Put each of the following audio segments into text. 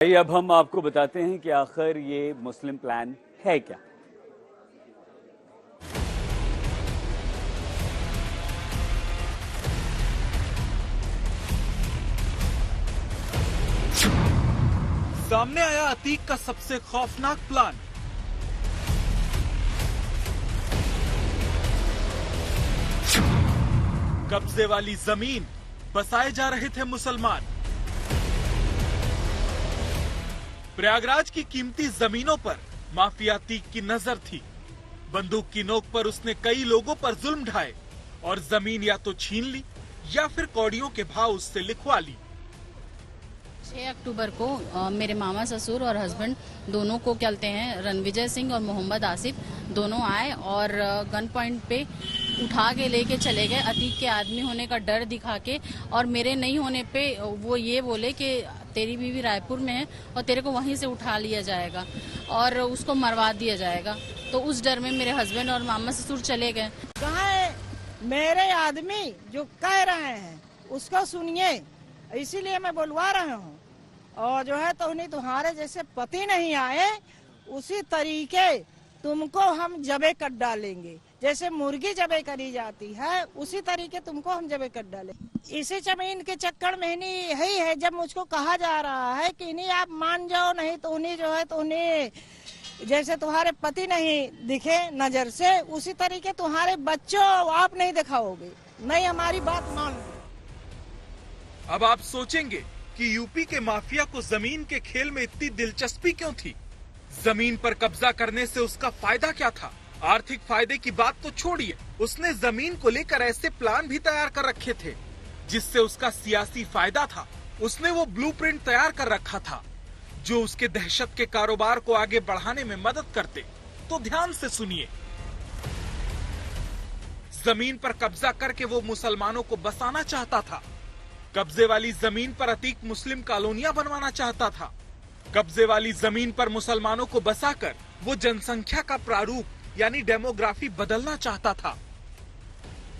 अब हम आपको बताते हैं कि आखिर ये मुस्लिम प्लान है क्या। सामने आया अतीक का सबसे खौफनाक प्लान। कब्जे वाली जमीन बसाए जा रहे थे मुसलमान। प्रयागराज की कीमती जमीनों पर माफिया अतीक की नजर थी। बंदूक की नोक पर उसने कई लोगों पर जुल्म ढाए और जमीन या तो छीन ली या फिर कौड़ियों के भाव उससे लिखवा ली। 6 अक्टूबर को मेरे मामा ससुर और हस्बैंड दोनों को कहते हैं रणविजय सिंह और मोहम्मद आसिफ दोनों आए और गन पॉइंट पे उठा के लेके चले गए। अतीक के आदमी होने का डर दिखा के और मेरे नहीं होने पे वो ये बोले कि तेरी बीवी रायपुर में है और तेरे को वहीं से उठा लिया जाएगा और उसको मरवा दिया जाएगा। तो उस डर में मेरे हस्बैंड और मामा ससुर चले गए। कहाँ है मेरे आदमी जो कह रहे हैं उसको सुनिए, इसीलिए मैं बुलवा रहा हूँ। और जो है तो उन्हें तुम्हारे जैसे पति नहीं आए उसी तरीके तुमको हम जबे कर डालेंगे। जैसे मुर्गी जबे करी जाती है उसी तरीके तुमको हम जबे कर डालेंगे। इसी जमीन के चक्कर में नहीं यही है। जब मुझको कहा जा रहा है कि नहीं आप मान जाओ, नहीं तो उन्हें जो है तो उन्हें जैसे तुम्हारे पति नहीं दिखे नजर से उसी तरीके तुम्हारे बच्चों आप नहीं दिखाओगे, नहीं हमारी बात मान लो। अब आप सोचेंगे कि यूपी के माफिया को जमीन के खेल में इतनी दिलचस्पी क्यों थी? जमीन पर कब्जा करने से उसका फायदा क्या था? आर्थिक फायदे की बात तो छोड़िए, उसने जमीन को लेकर ऐसे प्लान भी तैयार कर रखे थे जिससे उसका सियासी फायदा था। उसने वो ब्लूप्रिंट तैयार कर रखा था जो उसके दहशत के कारोबार को आगे बढ़ाने में मदद करते। तो ध्यान से सुनिए। जमीन पर कब्जा करके वो मुसलमानों को बसाना चाहता था। कब्जे वाली जमीन पर अतीक मुस्लिम कॉलोनियां बनवाना चाहता था। कब्जे वाली जमीन पर मुसलमानों को बसाकर वो जनसंख्या का प्रारूप यानी डेमोग्राफी बदलना चाहता था।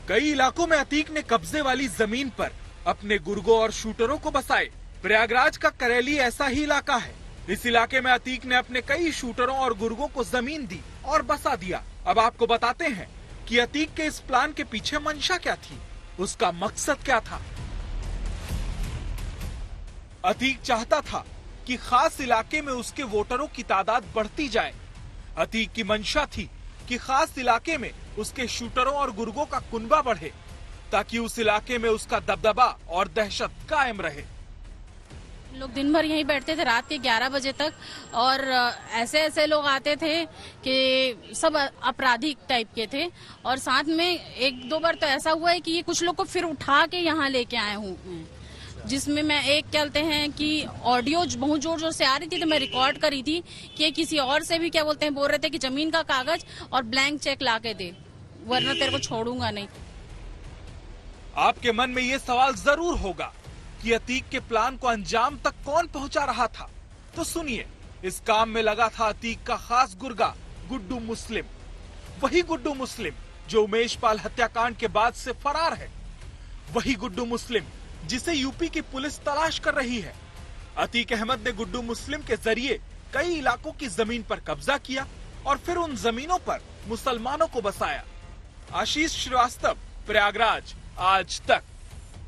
कई इलाकों में अतीक ने कब्जे वाली जमीन पर अपने गुर्गों और शूटरों को बसाए। प्रयागराज का करेली ऐसा ही इलाका है। इस इलाके में अतीक ने अपने कई शूटरों और गुर्गों को जमीन दी और बसा दिया। अब आपको बताते हैं कि अतीक के इस प्लान के पीछे मंशा क्या थी, उसका मकसद क्या था। अतीक चाहता था कि खास इलाके में उसके वोटरों की तादाद बढ़ती जाए। अतीक की मंशा थी कि खास इलाके में उसके शूटरों और गुर्गों का कुनबा बढ़े ताकि उस इलाके में उसका दबदबा और दहशत कायम रहे। लोग दिन भर यहीं बैठते थे रात के 11 बजे तक और ऐसे ऐसे लोग आते थे कि सब आपराधिक टाइप के थे। और साथ में एक दो बार तो ऐसा हुआ है कि ये कुछ लोग को फिर उठा के यहाँ लेके आए हूँ, जिसमें मैं एक कहते हैं कि ऑडियो बहुत जोर जोर से आ रही थी तो मैं रिकॉर्ड करी थी कि किसी और से भी क्या बोलते हैं बोल रहे थे कि जमीन का कागज और ब्लैंक चेक ला के दे वरना तेरे को छोड़ूंगा नहीं। आपके मन में ये सवाल जरूर होगा कि अतीक के प्लान को अंजाम तक कौन पहुंचा रहा था। तो सुनिए, इस काम में लगा था अतीक का खास गुर्गा गुड्डू मुस्लिम। वही गुड्डू मुस्लिम जो उमेश पाल हत्याकांड के बाद से फरार है। वही गुड्डू मुस्लिम जिसे यूपी की पुलिस तलाश कर रही है। अतीक अहमद ने गुड्डू मुस्लिम के जरिए कई इलाकों की जमीन पर कब्जा किया और फिर उन जमीनों पर मुसलमानों को बसाया। आशीष श्रीवास्तव, प्रयागराज, आज तक।